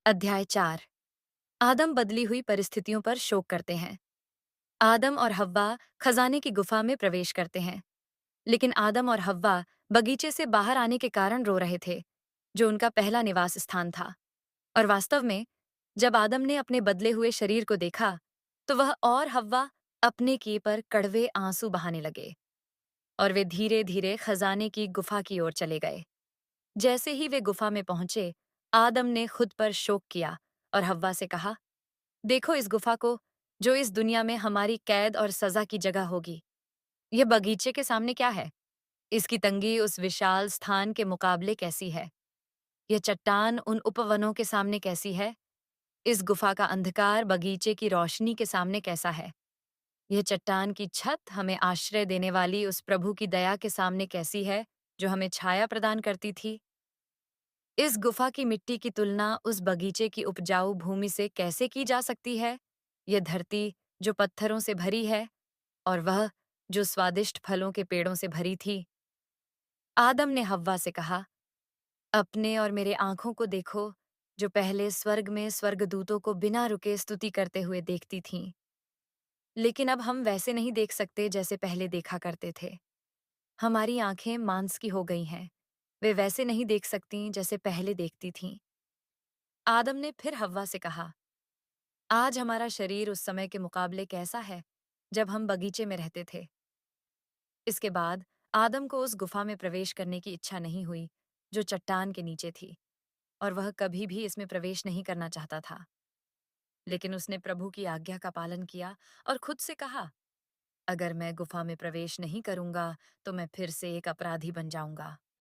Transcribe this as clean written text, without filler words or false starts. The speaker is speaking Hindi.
अध्याय 4। आदम बदली हुई परिस्थितियों पर शोक करते हैं। आदम और हव्वा खजाने की गुफा में प्रवेश करते हैं, लेकिन आदम और हव्वा बगीचे से बाहर आने के कारण रो रहे थे, जो उनका पहला निवास स्थान था। और वास्तव में, जब आदम ने अपने बदले हुए शरीर को देखा, तो वह और हव्वा अपने की पर कड़वे आंसू बहाने लगे, और वे धीरे धीरे खजाने की गुफा की ओर चले गए। जैसे ही वे गुफा में पहुंचे, आदम ने खुद पर शोक किया और हव्वा से कहा, देखो इस गुफा को, जो इस दुनिया में हमारी कैद और सजा की जगह होगी। यह बगीचे के सामने क्या है? इसकी तंगी उस विशाल स्थान के मुकाबले कैसी है? यह चट्टान उन उपवनों के सामने कैसी है? इस गुफा का अंधकार बगीचे की रोशनी के सामने कैसा है? यह चट्टान की छत हमें आश्रय देने वाली उस प्रभु की दया के सामने कैसी है, जो हमें छाया प्रदान करती थी? इस गुफा की मिट्टी की तुलना उस बगीचे की उपजाऊ भूमि से कैसे की जा सकती है? यह धरती जो पत्थरों से भरी है, और वह जो स्वादिष्ट फलों के पेड़ों से भरी थी। आदम ने हव्वा से कहा, अपने और मेरे आंखों को देखो, जो पहले स्वर्ग में स्वर्गदूतों को बिना रुके स्तुति करते हुए देखती थीं। लेकिन अब हम वैसे नहीं देख सकते जैसे पहले देखा करते थे। हमारी आंखें मांस की हो गई हैं। वे वैसे नहीं देख सकती जैसे पहले देखती थीं। आदम ने फिर हव्वा से कहा, आज हमारा शरीर उस समय के मुकाबले कैसा है, जब हम बगीचे में रहते थे। इसके बाद आदम को उस गुफा में प्रवेश करने की इच्छा नहीं हुई, जो चट्टान के नीचे थी, और वह कभी भी इसमें प्रवेश नहीं करना चाहता था। लेकिन उसने प्रभु की आज्ञा का पालन किया और खुद से कहा, अगर मैं गुफा में प्रवेश नहीं करूंगा, तो मैं फिर से एक अपराधी बन जाऊंगा।